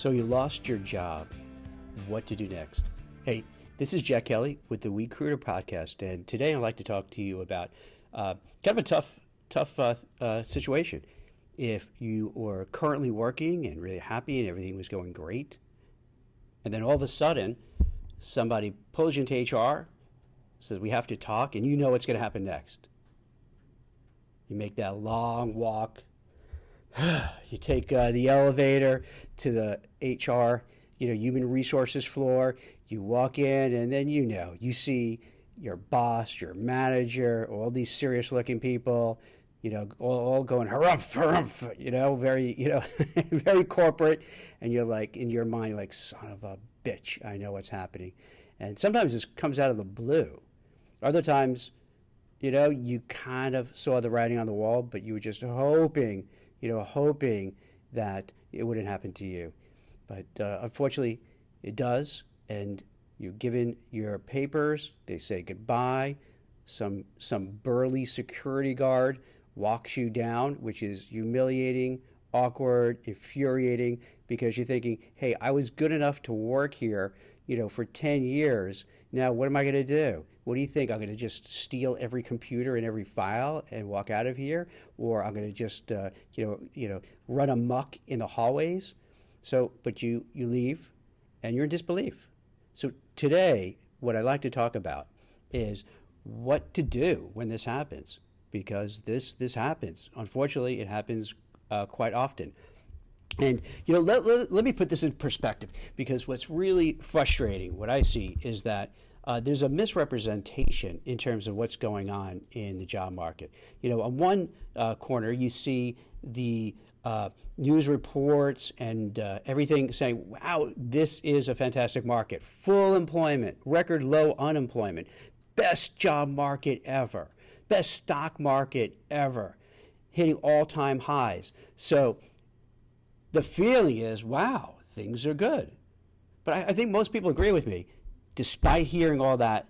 So you lost your job. What to do next? Hey, this is Jack Kelly with the WeCruitr Podcast, and today I'd like to talk to you about kind of a tough situation. If you were currently working and really happy and everything was going great, and then all of a sudden somebody pulls you into HR, says we have to talk, and you know what's going to happen next. You make that long walk. You take the elevator to the HR, human resources floor. You walk in, and then you see your boss, your manager, all these serious-looking people, all going harumph, harumph, very, very corporate, and you're like in your mind, like, son of a bitch, I know what's happening. And sometimes this comes out of the blue. Other times, you kind of saw the writing on the wall, but you were just hoping that it wouldn't happen to you. But unfortunately, it does, and you've given your papers, they say goodbye, some burly security guard walks you down, which is humiliating, awkward, infuriating, because you're thinking, hey, I was good enough to work here, for 10 years. Now, what am I going to do? What do you think? I'm going to just steal every computer and every file and walk out of here? Or I'm going to just, run amok in the hallways? But you leave and you're in disbelief. So today, what I'd like to talk about is what to do when this happens, because this happens. Unfortunately, it happens quite often. And, let me put this in perspective, because what's really frustrating, what I see, is that there's a misrepresentation in terms of what's going on in the job market. On one corner, you see the news reports and everything saying, wow, this is a fantastic market. Full employment, record low unemployment, best job market ever, best stock market ever, hitting all-time highs. So the feeling is, wow, things are good. But I think most people agree with me. Despite hearing all that,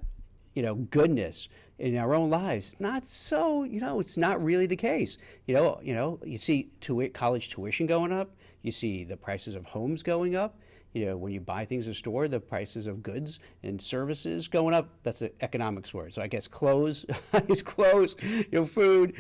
goodness in our own lives, not so, it's not really the case. You see college tuition going up. You see the prices of homes going up. When you buy things in a store, the prices of goods and services going up. That's an economics word. So I guess clothes, food,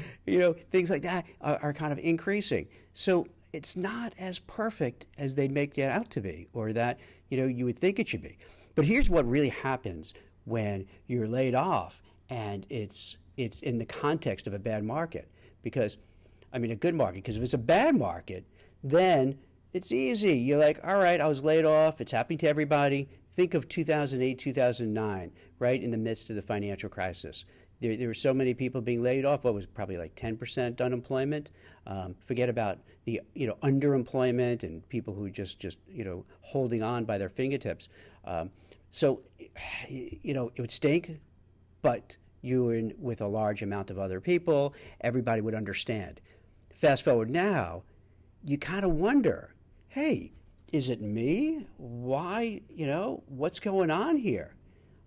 things like that are kind of increasing. So it's not as perfect as they make it out to be, or that, you would think it should be. But here's what really happens when you're laid off and it's in the context of a bad market. A good market, because if it's a bad market, then it's easy. You're like, all right, I was laid off. It's happening to everybody. Think of 2008, 2009, right in the midst of the financial crisis. There were so many people being laid off. What was it, probably like 10% unemployment? Forget about the underemployment and people who just holding on by their fingertips. So it would stink, but you were in with a large amount of other people. Everybody would understand. Fast forward now, you kind of wonder, hey, is it me? Why? What's going on here?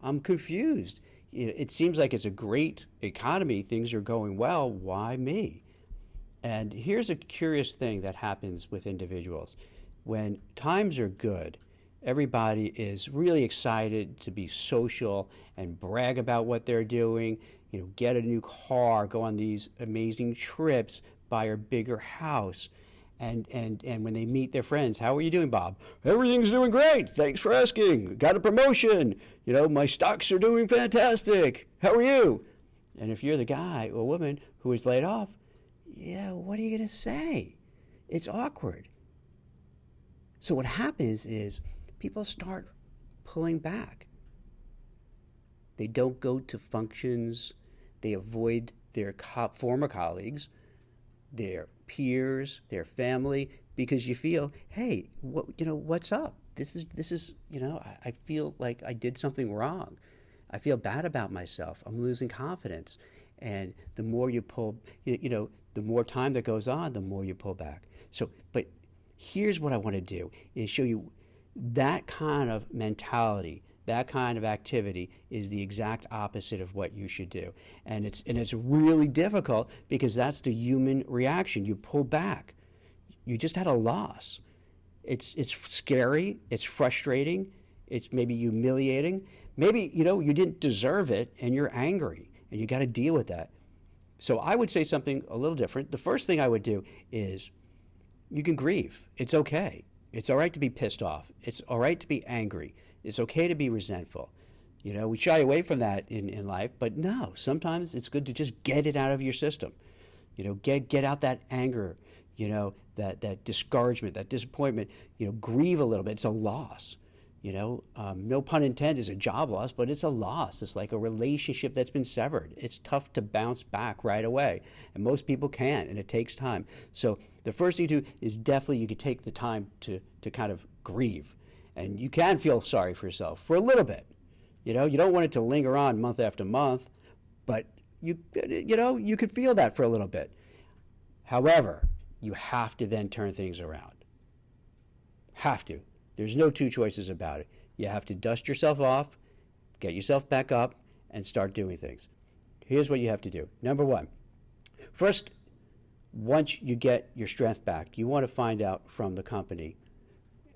I'm confused. It seems like it's a great economy. Things are going well. Why me? And here's a curious thing that happens with individuals. When times are good, everybody is really excited to be social and brag about what they're doing, get a new car, go on these amazing trips, buy a bigger house. And when they meet their friends, how are you doing, Bob? Everything's doing great. Thanks for asking. Got a promotion. My stocks are doing fantastic. How are you? And if you're the guy or woman who is laid off, yeah, what are you going to say? It's awkward. So what happens is people start pulling back. They don't go to functions. They avoid their former colleagues, their peers, their family, because you feel, hey, what's up? This is, I feel like I did something wrong. I feel bad about myself. I'm losing confidence. And the more you pull, the more time that goes on, the more you pull back. So, but here's what I want to do is show you that kind of mentality, that kind of activity is the exact opposite of what you should do. And it's really difficult because that's the human reaction. You pull back. You just had a loss. It's scary. It's frustrating. It's maybe humiliating. Maybe, you didn't deserve it and you're angry and you got to deal with that. So I would say something a little different. The first thing I would do is you can grieve. It's okay. It's all right to be pissed off. It's all right to be angry. It's okay to be resentful. We shy away from that in life, but no, sometimes it's good to just get it out of your system. Get out that anger, that discouragement, that disappointment, grieve a little bit. It's a loss. No pun intended, is a job loss, but it's a loss. It's like a relationship that's been severed. It's tough to bounce back right away, and most people can't, and it takes time. So the first thing to do is definitely you could take the time to kind of grieve, and you can feel sorry for yourself for a little bit. You don't want it to linger on month after month, but you could feel that for a little bit. However, you have to then turn things around. Have to. There's no two choices about it. You have to dust yourself off, get yourself back up, and start doing things. Here's what you have to do. Number one, first, once you get your strength back, you want to find out from the company,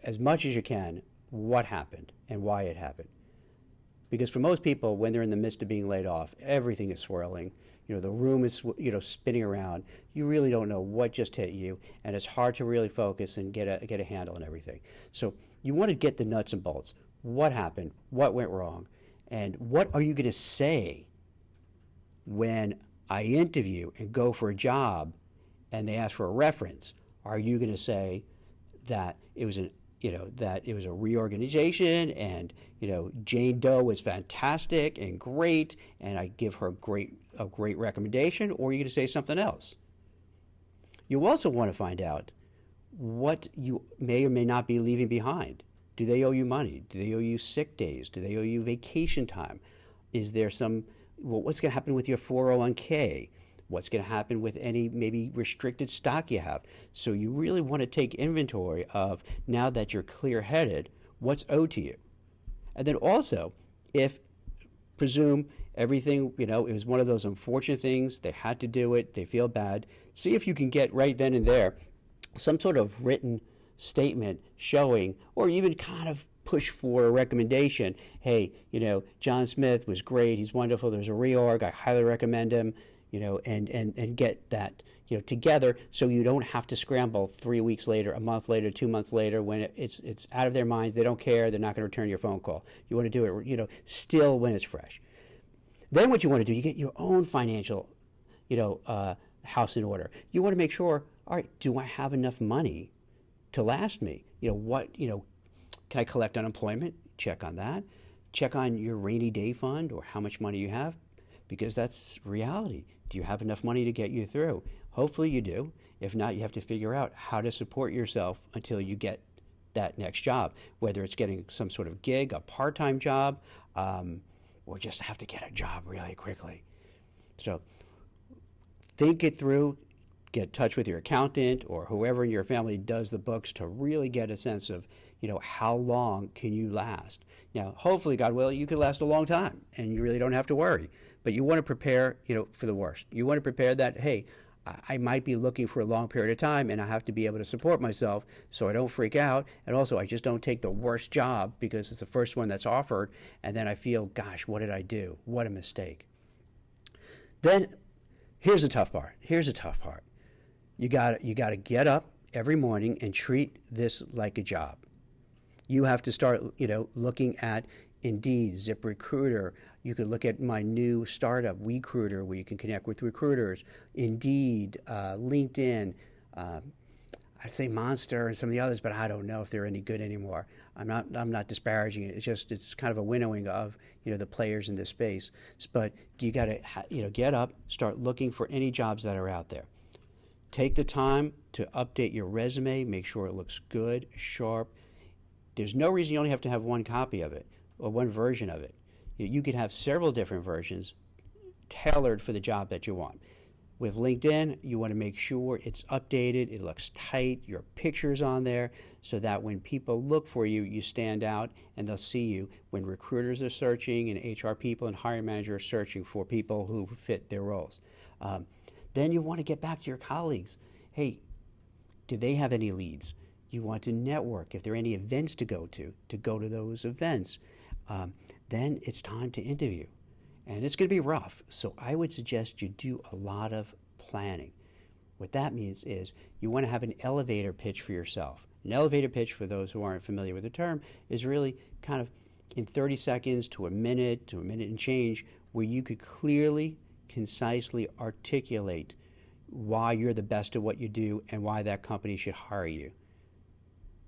as much as you can, what happened and why it happened. Because for most people, when they're in the midst of being laid off, everything is swirling. The room is, spinning around. You really don't know what just hit you, and it's hard to really focus and get a handle on everything. So you want to get the nuts and bolts. What happened? What went wrong? And what are you going to say when I interview and go for a job and they ask for a reference? Are you going to say that it was a reorganization and, Jane Doe was fantastic and great and I give her a great recommendation, or are you going to say something else? You also want to find out what you may or may not be leaving behind. Do they owe you money? Do they owe you sick days? Do they owe you vacation time? Is there what's going to happen with your 401k? What's going to happen with any maybe restricted stock you have? So you really want to take inventory of, now that you're clear-headed, what's owed to you. And then also, presume everything, it was one of those unfortunate things, they had to do it, they feel bad, see if you can get right then and there some sort of written statement showing, or even kind of push for a recommendation. Hey, John Smith was great, he's wonderful, there's a reorg, I highly recommend him, and get that, together, so you don't have to scramble 3 weeks later, a month later, 2 months later, when it's out of their minds, they don't care, they're not going to return your phone call. You want to do it, still when it's fresh. Then what you want to do, you get your own financial, house in order. You want to make sure, all right, do I have enough money to last me? Can I collect unemployment? Check on that. Check on your rainy day fund or how much money you have, because that's reality. Do you have enough money to get you through? Hopefully you do. If not, you have to figure out how to support yourself until you get that next job, whether it's getting some sort of gig, a part-time job, or just have to get a job really quickly. So think it through, get in touch with your accountant or whoever in your family does the books to really get a sense of, how long can you last? Now, hopefully, God willing, you could last a long time and you really don't have to worry. But you want to prepare, for the worst. You want to prepare that, hey, I might be looking for a long period of time and I have to be able to support myself so I don't freak out. And also, I just don't take the worst job because it's the first one that's offered. And then I feel, gosh, what did I do? What a mistake. Then here's the tough part. You got to get up every morning and treat this like a job. You have to start, looking at Indeed, ZipRecruiter. You can look at my new startup, WeCruitr, where you can connect with recruiters. Indeed, LinkedIn. I'd say Monster and some of the others, but I don't know if they're any good anymore. I'm not disparaging it. It's kind of a winnowing of the players in this space. But you got to get up, start looking for any jobs that are out there. Take the time to update your resume, make sure it looks good, sharp. There's no reason you only have to have one copy of it or one version of it. You could have several different versions tailored for the job that you want. With LinkedIn, you want to make sure it's updated, it looks tight, your picture's on there, so that when people look for you, you stand out and they'll see you when recruiters are searching and HR people and hiring managers are searching for people who fit their roles. Then you want to get back to your colleagues. Hey, do they have any leads? You want to network. If there are any events to go to those events. Then it's time to interview. And it's going to be rough. So I would suggest you do a lot of planning. What that means is you want to have an elevator pitch for yourself. An elevator pitch, for those who aren't familiar with the term, is really kind of in 30 seconds to a minute and change, where you could clearly, concisely articulate why you're the best at what you do and why that company should hire you.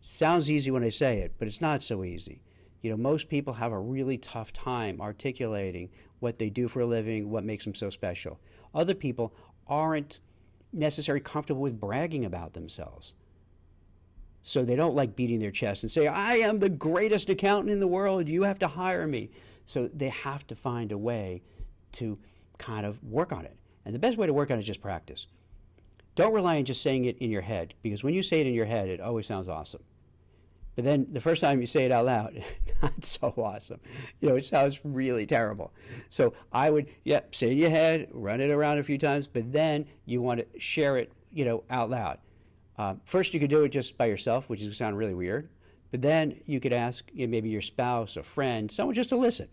Sounds easy when I say it, but it's not so easy. Most people have a really tough time articulating what they do for a living, what makes them so special. Other people aren't necessarily comfortable with bragging about themselves. So they don't like beating their chest and say, I am the greatest accountant in the world, you have to hire me. So they have to find a way to kind of work on it. And the best way to work on it is just practice. Don't rely on just saying it in your head, because when you say it in your head, it always sounds awesome. But then the first time you say it out loud, not so awesome. It sounds really terrible. So I would, say it in your head, run it around a few times, but then you want to share it, out loud. First, you could do it just by yourself, which is going to sound really weird. But then you could ask maybe your spouse, a friend, someone just to listen.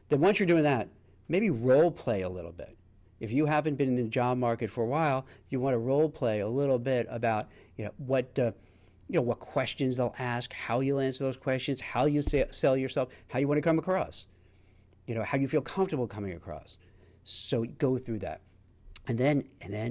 Then once you're doing that, maybe role play a little bit. If you haven't been in the job market for a while, you want to role play a little bit about what questions they'll ask, how you'll answer those questions, how you sell yourself, how you want to come across, how you feel comfortable coming across. So go through that. And then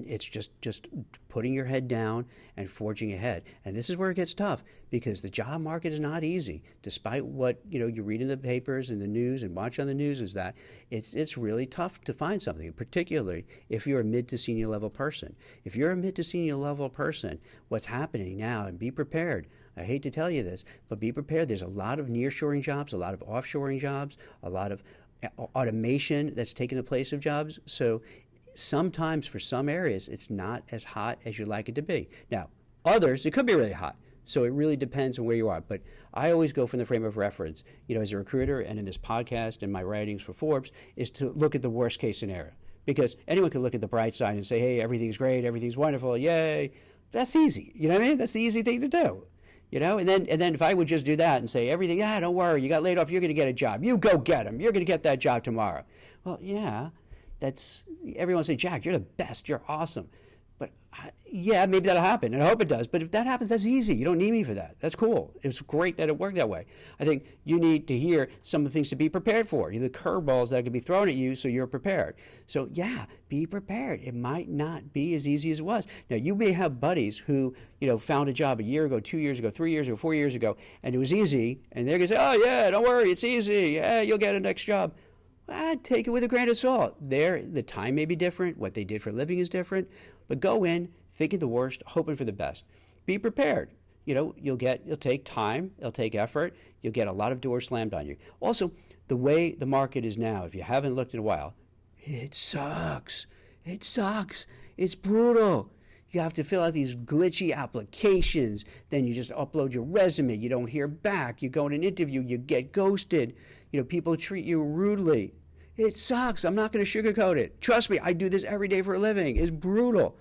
it's just putting your head down and forging ahead. And this is where it gets tough, because the job market is not easy. Despite what you read in the papers and the news and watch on the news, is that it's really tough to find something, particularly if you're a mid to senior level person. If you're a mid to senior level person, what's happening now, and be prepared. I hate to tell you this, but be prepared. There's a lot of nearshoring jobs, a lot of offshoring jobs, a lot of automation that's taken the place of jobs. So sometimes for some areas, it's not as hot as you'd like it to be. Now, others, it could be really hot. So it really depends on where you are. But I always go from the frame of reference, as a recruiter and in this podcast and my writings for Forbes, is to look at the worst case scenario. Because anyone can look at the bright side and say, hey, everything's great, everything's wonderful, yay. That's easy. You know what I mean? That's the easy thing to do. And then if I would just do that and say everything, don't worry, you got laid off, you're going to get a job. You go get them. You're going to get that job tomorrow. Well, yeah. Everyone say, Jack, you're the best, you're awesome. But maybe that'll happen, and I hope it does. But if that happens, that's easy. You don't need me for that. That's cool. It's great that it worked that way. I think you need to hear some of the things to be prepared for, the curveballs that could be thrown at you so you're prepared. So be prepared. It might not be as easy as it was. Now, you may have buddies who, found a job a year ago, 2 years ago, 3 years ago, 4 years ago, and it was easy, and they're going to say, oh, yeah, don't worry, it's easy. Yeah, you'll get a next job. I'd take it with a grain of salt. The time may be different. What they did for a living is different. But go in thinking the worst, hoping for the best. Be prepared. It'll take time. It'll take effort. You'll get a lot of doors slammed on you. Also, the way the market is now, if you haven't looked in a while, it sucks. It sucks. It's brutal. You have to fill out these glitchy applications. Then you just upload your resume. You don't hear back. You go in an interview. You get ghosted. People treat you rudely. It sucks. I'm not going to sugarcoat it. Trust me, I do this every day for a living. It's brutal.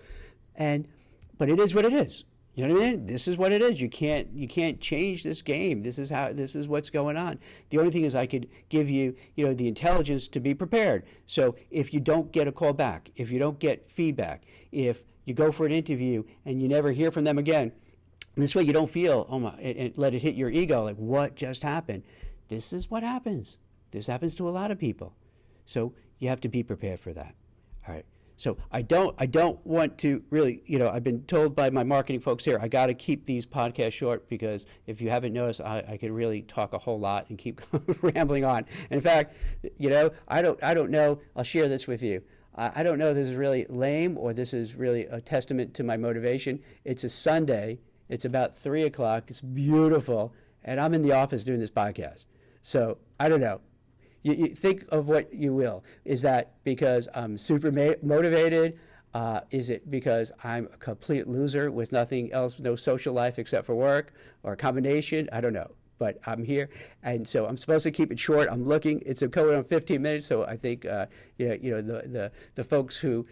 But it is what it is. You know what I mean? This is what it is. You can't change this game. This is what's going on. The only thing is I could give you, the intelligence to be prepared. So if you don't get a call back, if you don't get feedback, if you go for an interview and you never hear from them again, this way you don't feel, and let it hit your ego, like what just happened. This is what happens. This happens to a lot of people. So you have to be prepared for that. All right. So I don't want to really, I've been told by my marketing folks here, I got to keep these podcasts short, because if you haven't noticed, I could really talk a whole lot and keep rambling on. In fact, I don't know, I'll share this with you. I don't know if this is really lame or this is really a testament to my motivation. It's a Sunday. It's about 3 o'clock. It's beautiful. And I'm in the office doing this podcast. So I don't know. You think of what you will. Is that because I'm super motivated? Is it because I'm a complete loser with nothing else, no social life except for work, or a combination? I don't know. but I'm here, and so I'm supposed to keep it short. I'm looking; it's going on 15 minutes, so I think the folks who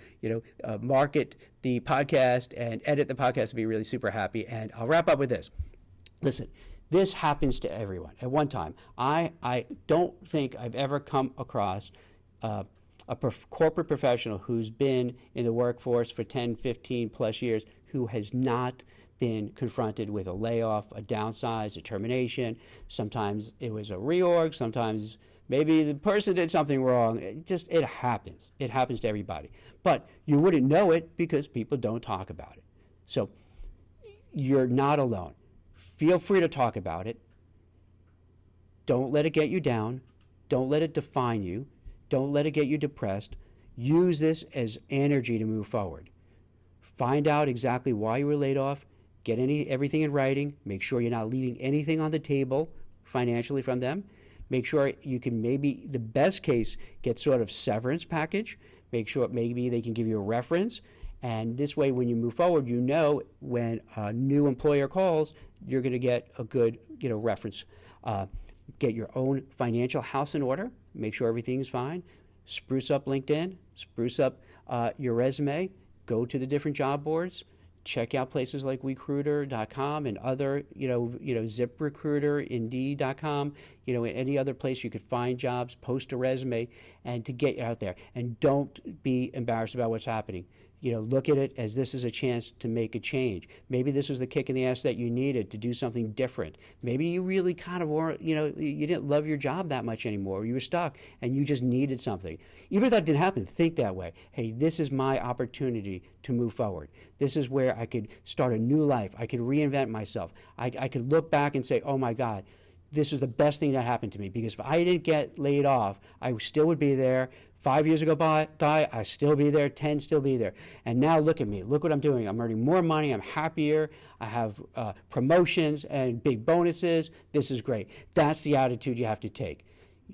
market the podcast and edit the podcast will be really super happy. And I'll wrap up with this. Listen, this happens to everyone at one time. I don't think I've ever come across a corporate professional who's been in the workforce for 10, 15 plus years who has not been confronted with a layoff, a downsize, a termination. Sometimes it was a reorg, sometimes maybe the person did something wrong. It happens. It happens to everybody. But you wouldn't know it because people don't talk about it. So you're not alone. Feel free to talk about it. Don't let it get you down. Don't let it define you. Don't let it get you depressed. Use this as energy to move forward. Find out exactly why you were laid off. Get everything in writing. Make sure you're not leaving anything on the table financially from them. Make sure you can maybe, the best case, get sort of severance package. Make sure maybe they can give you a reference. And this way, when you move forward, when a new employer calls, you're going to get a good reference. Get your own financial house in order. Make sure everything's fine. Spruce up LinkedIn. Spruce up your resume. Go to the different job boards. Check out places like WeCruitr.com and other, ZipRecruiter, Indeed.com, any other place you could find jobs, post a resume, and to get you out there. And don't be embarrassed about what's happening. Look at it as this is a chance to make a change. Maybe this was the kick in the ass that you needed to do something different. Maybe you really kind of weren't, you didn't love your job that much anymore. You were stuck and you just needed something. Even if that didn't happen, think that way. Hey, this is my opportunity to move forward. This is where I could start a new life. I could reinvent myself. I could look back and say, oh my God, this is the best thing that happened to me, because if I didn't get laid off, I still would be there. 5 years ago I still be there, 10 still be there. And now look at me, look what I'm doing. I'm earning more money, I'm happier, I have promotions and big bonuses. This is great. That's the attitude you have to take.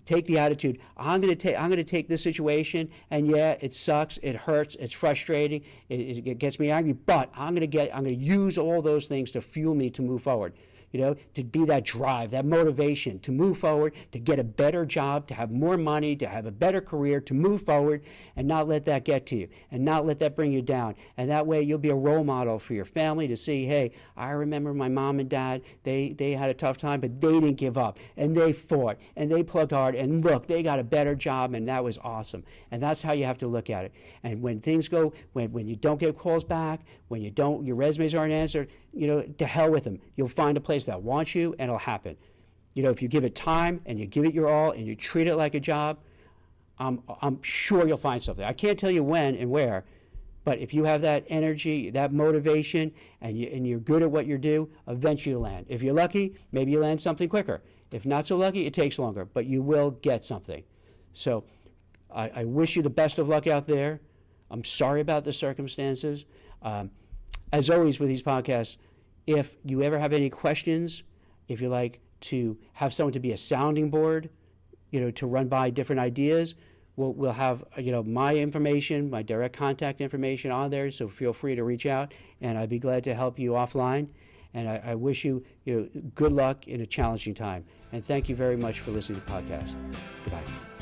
Take the attitude, I'm going to take this situation, and yeah, it sucks, it hurts, it's frustrating, it gets me angry, but I'm going to use all those things to fuel me to move forward. To be that drive, that motivation to move forward, to get a better job, to have more money, to have a better career, to move forward, and not let that get to you, and not let that bring you down. And that way you'll be a role model for your family to see, hey, I remember my mom and dad, they had a tough time, but they didn't give up, and they fought, and they plugged hard, and look, they got a better job, and that was awesome. And that's how you have to look at it. And when things go, when you don't get calls back, when your resumes aren't answered, to hell with them. You'll find a place that wants you, and it'll happen. If you give it time and you give it your all and you treat it like a job, I'm sure you'll find something. I can't tell you when and where, but if you have that energy, that motivation, and you're good at what you do, eventually you'll land. If you're lucky, maybe you land something quicker. If not so lucky, it takes longer, but you will get something. So I wish you the best of luck out there. I'm sorry about the circumstances. As always with these podcasts, if you ever have any questions, if you like to have someone to be a sounding board, to run by different ideas, we'll have my information, my direct contact information on there. So feel free to reach out, and I'd be glad to help you offline. And I wish you good luck in a challenging time. And thank you very much for listening to the podcast. Goodbye.